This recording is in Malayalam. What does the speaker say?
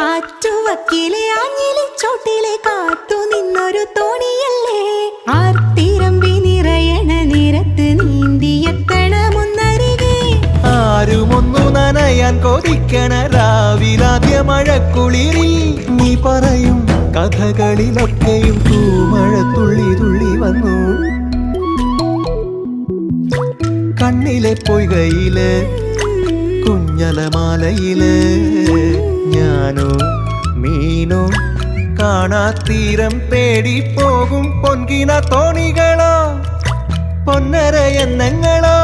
ആറ്റുവക്കിലെ ആഞ്ഞിലി ചോട്ടിലെ കാത്തു നിന്നൊരു തോണിയല്ലേ ആർത്തിരമ്പി നിറയണ നിരത്ത് നീന്തിയെത്തണമൊന്നരികെ ആരുമൊന്നു നനയാൻ കൊതിക്കണ രാവിലാദ്യ മഴക്കുളിരിൽ നീ പറയും കഥകളിലൊക്കെയും തൂമഴ തുള്ളി തുള്ളി വന്നു കണ്ണിലെ പൊയ്കയില് കുഞ്ഞലമാലയില് ഞാനോ മീനോ കാണാത്തീരം തേടി പോകും പൊൻകിന തോണികളോ പൊന്നര എണ്ണങ്ങളോ